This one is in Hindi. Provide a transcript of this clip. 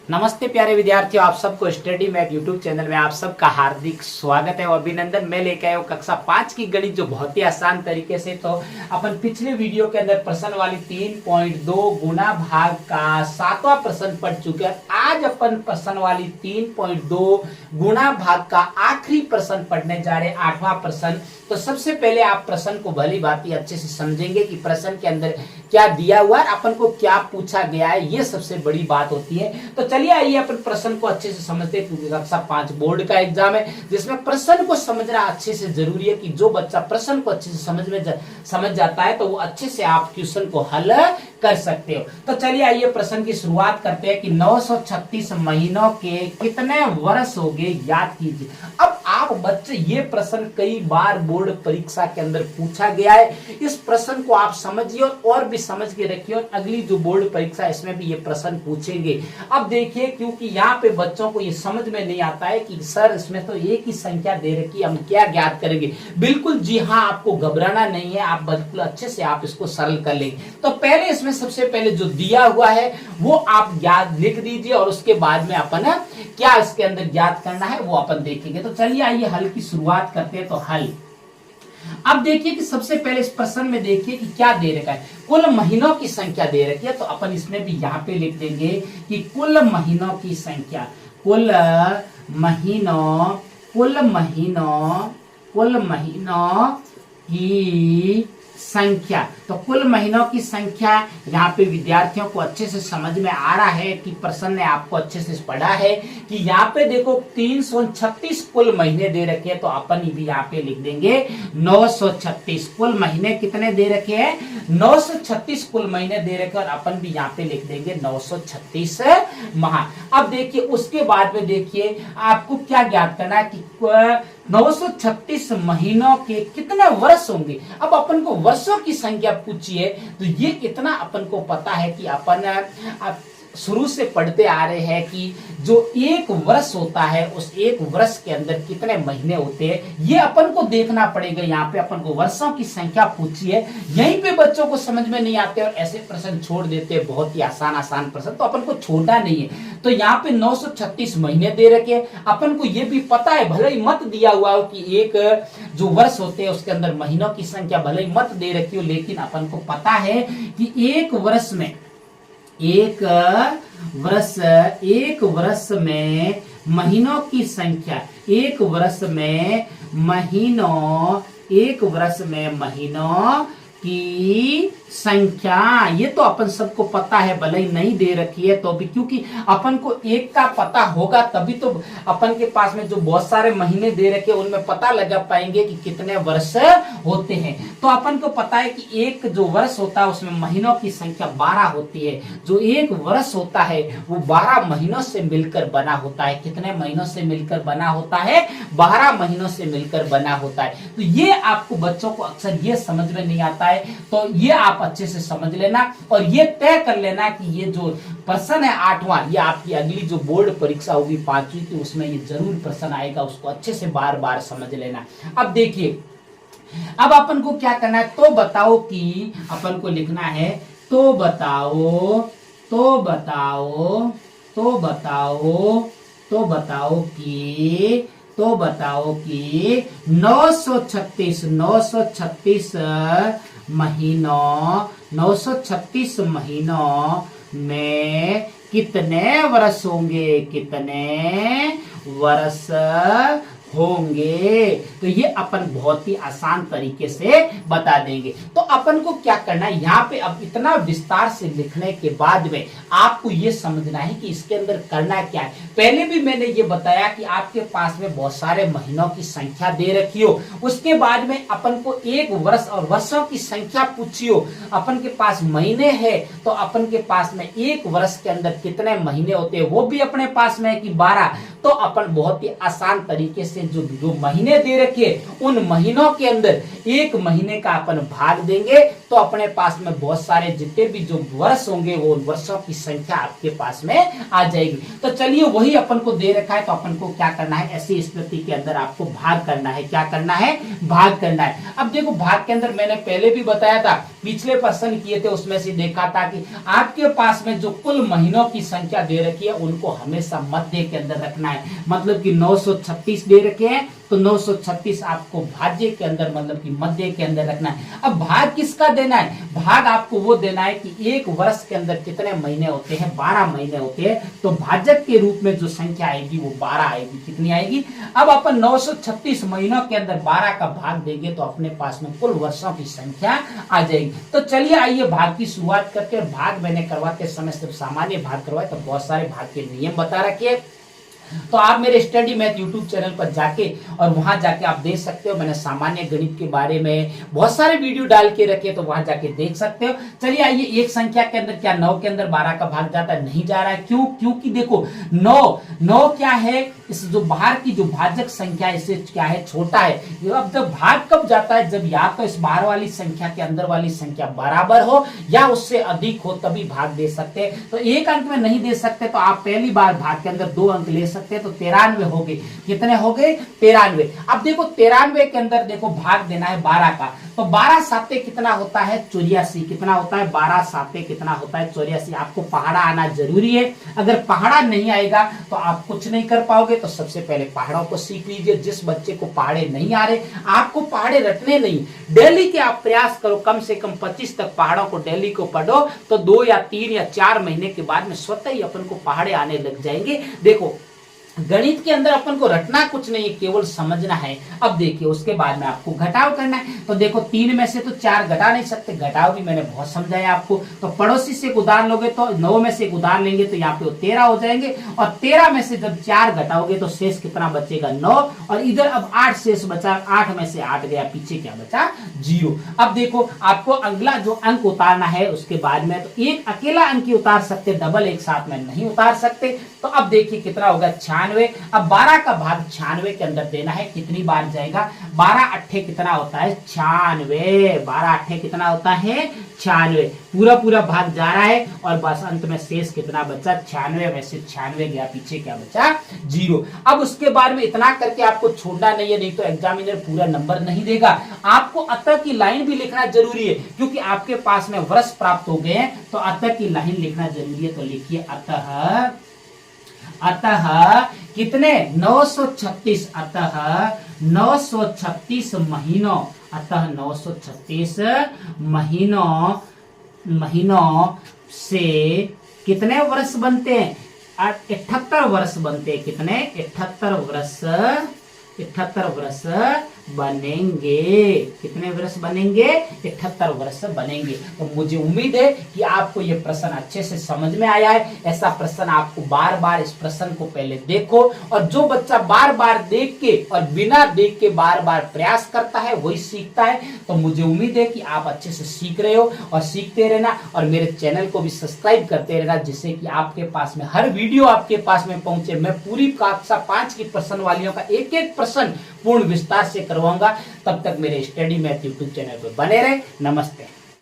नमस्ते प्यारे विद्यार्थियों, आप सबको स्टडी मैथ यूट्यूब चैनल में आप सबका हार्दिक स्वागत है और अभिनंदन। मैं लेके आया हूँ कक्षा 5 की गणित, जो बहुत ही आसान तरीके से। तो अपन पिछले वीडियो के अंदर प्रश्न वाली 3.2 गुना भाग का 7वां प्रश्न पढ़ चुके हैं। आज अपन प्रश्न वाली 3.2 गुना भाग का आखिरी प्रश्न पढ़ने जा रहे हैं, 8वां प्रश्न। तो सबसे पहले आप प्रश्न को भली भांति अच्छे से समझेंगे कि प्रश्न के अंदर क्या दिया हुआ है, अपन को क्या पूछा गया है, ये सबसे बड़ी बात होती है। तो चलिए आइए अपन प्रश्न को अच्छे से समझते हैं, क्योंकि कक्षा 5 बोर्ड का एग्जाम है जिसमें प्रश्न को समझना अच्छे से जरूरी है। कि जो बच्चा प्रश्न को अच्छे से समझ जाता है तो वो अच्छे से आप क्वेश्चन को हल कर सकते हो। तो चलिए आइए प्रश्न की शुरुआत करते हैं कि 936 महीनों के कितने वर्ष हो गए, याद कीजिए। अब आप बच्चे, ये प्रश्न कई बार बोर्ड परीक्षा के अंदर पूछा गया है। इस प्रश्न को आप समझिए और भी समझ के रखिए, और अगली जो बोर्ड परीक्षा इसमें भी ये प्रश्न पूछेंगे। अब देखिए, क्योंकि यहाँ पे बच्चों को ये समझ में नहीं आता है कि सर इसमें तो एक ही संख्या दे रखी, हम क्या ज्ञात करेंगे। बिल्कुल जी हाँ, आपको घबराना नहीं है, आप बिल्कुल अच्छे से आप इसको सरल कर लेंगे। तो पहले इसमें सबसे पहले जो दिया हुआ है वो आप ज्ञात लिख दीजिए, और उसके बाद में अपन क्या इसके अंदर ज्ञात करना है वो अपन देखेंगे। तो चलिए आइए हल की शुरुआत करते हैं। तो हल, अब देखिए कि सबसे पहले इस प्रश्न में देखिए कि क्या दे रखा है। कुल महीनों की संख्या दे रखी है, तो अपन इसमें भी यहाँ पे लिख देंगे कि कुल महीनों की संख्या, कुल महीनों की संख्या। तो कुल महीनों की संख्या यहाँ पे विद्यार्थियों को अच्छे से समझ में आ रहा है कि प्रश्न ने आपको अच्छे से पढ़ा है कि यहाँ पे देखो 336 कुल महीने दे रखे हैं, तो अपन भी यहाँ पे लिख देंगे 936। कुल महीने कितने दे रखे हैं, 936 कुल महीने दे रखे, और अपन भी यहाँ पे लिख देंगे 936 माह। अब देखिए उसके बाद में देखिए आपको क्या ज्ञात करना है कि 936 महीनों के कितने वर्ष होंगे। अब अपन को वर्षों की संख्या पूछी है, तो ये इतना अपन को पता है कि अपन शुरू से पढ़ते आ रहे हैं कि जो एक वर्ष होता है उस एक वर्ष के अंदर कितने महीने होते हैं, ये अपन को देखना पड़ेगा। यहाँ पे अपन को वर्षों की संख्या पूछी है, यहीं पे बच्चों को समझ में नहीं आते और ऐसे प्रश्न छोड़ देते हैं, बहुत ही आसान प्रश्न। तो अपन को छोड़ना नहीं है। तो यहाँ पे 936 महीने दे रखे, अपन को ये भी पता है, भले ही मत दिया हुआ हो कि एक जो वर्ष होते हैं उसके अंदर महीनों की संख्या भले ही मत दे रखी हो, लेकिन अपन को पता है कि एक वर्ष में महीनों की संख्या, एक वर्ष में महीनों की संख्या, ये तो अपन सबको पता है, भले ही नहीं दे रखी है तो भी, क्योंकि अपन को एक का पता होगा तभी तो अपन के पास में जो बहुत सारे महीने दे रखे उनमें पता लगा पाएंगे कि कितने वर्ष होते हैं। तो अपन को पता है कि एक जो वर्ष होता है उसमें महीनों की संख्या 12 होती है। जो एक वर्ष होता है वो 12 महीनों से मिलकर बना होता है। कितने महीनों से मिलकर बना होता है, 12 महीनों से मिलकर बना होता है। तो ये आपको बच्चों को अक्सर ये समझ में नहीं आता है, तो ये आप अच्छे से समझ लेना और ये तय कर लेना कि ये जो प्रश्न है 8वां, ये आपकी अगली जो बोर्ड परीक्षा होगी 5वीं की, उसमें ये जरूर प्रश्न आएगा, उसको अच्छे से बार बार समझ लेना। अब देखिए, अब अपन को क्या करना है, तो बताओ कि अपन को लिखना है, तो बताओ कि 936 महीनों में कितने वर्ष होंगे। तो ये अपन बहुत ही आसान तरीके से बता देंगे। तो अपन को क्या करना है, यहाँ पे अब इतना विस्तार से लिखने के बाद में आपको ये समझना है कि इसके अंदर करना क्या है। पहले भी मैंने ये बताया कि आपके पास में बहुत सारे महीनों की संख्या दे रखी हो, उसके बाद में अपन को एक वर्ष और वर्षों की संख्या पूछी हो। अपन के पास महीने है तो अपन के पास में एक वर्ष के अंदर कितने महीने होते हैं वो भी अपने पास में है कि 12। तो अपन बहुत ही आसान तरीके से जो जो महीने दे रखे उन महीनों के अंदर एक महीने का अपन भाग देंगे तो अपने पास में बहुत सारे जितने भी जो वर्ष होंगे वो वर्षों की संख्या आपके पास में आ जाएगी। तो चलिए वही अपन को दे रखा है, तो अपन को क्या करना है, ऐसी स्थिति के अंदर आपको भाग करना है। क्या करना है, भाग करना है। अब देखो भाग के अंदर मैंने पहले भी बताया था, पिछले प्रश्न किए थे उसमें से देखा था कि आपके पास में जो कुल महीनों की संख्या दे रखी है उनको हमेशा मध्य के अंदर रखना है। मतलब कि 936 दे रखे हैं तो 936 आपको भाज्य के अंदर मतलब कि मध्य के अंदर रखना है। अब भाग किसका देना है, भाग आपको वो देना है कि एक वर्ष के अंदर कितने महीने होते हैं, 12 महीने होते हैं, तो भाजक के रूप में जो संख्या आएगी वो 12 आएगी। कितनी आएगी, अब अपन 936 महीनों के अंदर 12 का भाग देंगे तो अपने पास में कुल वर्षों की संख्या आ जाएगी। तो चलिए आइए भाग की शुरुआत करते हैं। भाग मैंने करवाते समय सिर्फ सामान्य भाग करवाए, तो बहुत सारे भाग के नियम बता रखे, तो आप मेरे स्टडी मैथ यूट्यूब चैनल पर जाके और वहां जाके आप देख सकते हो। मैंने सामान्य गणित के बारे में बहुत सारे वीडियो डाल के रखे, तो वहां जाके देख सकते हो। चलिए आइए, एक संख्या के अंदर क्या 9 के अंदर 12 का भाग जाता है, नहीं जा रहा है। क्यों, क्योंकि देखो 9 क्या है, इस जो बाहर की जो भाजक संख्या इससे क्या है, छोटा है। अब जब भाग कब जाता है, जब या तो इस बाहर वाली संख्या के अंदर वाली संख्या बराबर हो या उससे अधिक हो, तभी भाग दे सकते हैं। तो एक अंक में नहीं दे सकते तो आप पहली बार भाग के अंदर 2 अंक ले सकते हैं, तो 93 हो गए। कितने हो गए, 93। अब देखो 93 के अंदर देखो भाग देना है 12 का, तो 12 साते कितना होता है, 84। कितना होता है, 12 साते कितना होता है, 84। आपको पहाड़ा आना जरूरी है। अगर पहाड़ा नहीं आएगा तो आप कुछ नहीं कर पाओगे। तो सबसे पहले पहाड़ों को सीख लीजिए। जिस बच्चे को पहाड़े नहीं आ रहे, आपको पहाड़े रटने नहीं, डेली के आप प्रयास करो, कम से कम 25 तक पहाड़ों को डेली को पढ़ो, तो 2 या 3 या 4 महीने के बाद में स्वतः ही अपन को पहाड़े आने लग जाएंगे। देखो गणित के अंदर अपन को रटना कुछ नहीं है, केवल समझना है। अब देखिए उसके बाद में आपको घटाव करना है। तो देखो 3 में से तो 4 घटा नहीं सकते, घटाव भी मैंने बहुत समझाया आपको। तो पड़ोसी से एक उदाहरण लोगे तो 9 में से एक उदाहरण लेंगे तो यहाँ पे 13 हो जाएंगे, और 13 में से जब 4 घटाओगे तो शेष कितना बचेगा, 9। और इधर अब 8 शेष बचा, 8 में से 8 गया, पीछे क्या बचा, 0। अब देखो आपको अगला जो अंक उतारना है उसके बाद में, तो एक अकेला अंक ही उतार सकते, डबल एक साथ में नहीं उतार सकते। तो अब देखिए कितना होगा, 96। अब 12 का भाग 96 के अंदर देना है, कितनी बार जाएगा, 12 अट्ठे कितना होता है, 96। 12 अट्ठे कितना होता है, 96। पूरा पूरा भाग जा रहा है और बस अंत में शेष कितना बचा, 96 में से 96 गया, पीछे क्या बचा, 0। अब उसके बाद में इतना करके आपको छोड़ना नहीं है, नहीं तो एग्जामिनर पूरा नंबर नहीं देगा। आपको अतः की लाइन भी लिखना जरूरी है, क्योंकि आपके पास में वर्ष प्राप्त हो गए हैं, तो अतः की लाइन लिखना जरूरी है। तो लिखिए अतः कितने, 936। अतः 936 महीनों, अतः 936 महीनों से कितने वर्ष बनते हैं, 78 वर्ष बनते हैं। कितने, 78 वर्ष बनेंगे। कितने वर्ष बनेंगे, 78 वर्ष बनेंगे। तो मुझे उम्मीद है कि आपको यह प्रश्न अच्छे से समझ में आया है। ऐसा प्रश्न आपको बार बार इस प्रश्न को पहले देखो, और जो बच्चा बार बार देख के और बिना देख के बार बार प्रयास करता है वही सीखता है। तो मुझे उम्मीद है कि आप अच्छे से सीख रहे हो और सीखते रहना, और मेरे चैनल को भी सब्सक्राइब करते रहना, जिससे कि आपके पास में हर वीडियो आपके पास में पहुंचे। मैं पूरी कक्षा 5 की प्रश्न वालियों का एक एक प्रश्न पूर्ण विस्तार से करवाऊंगा। तब तक मेरे स्टडी मैथ यूट्यूब चैनल पर बने रहे। नमस्ते।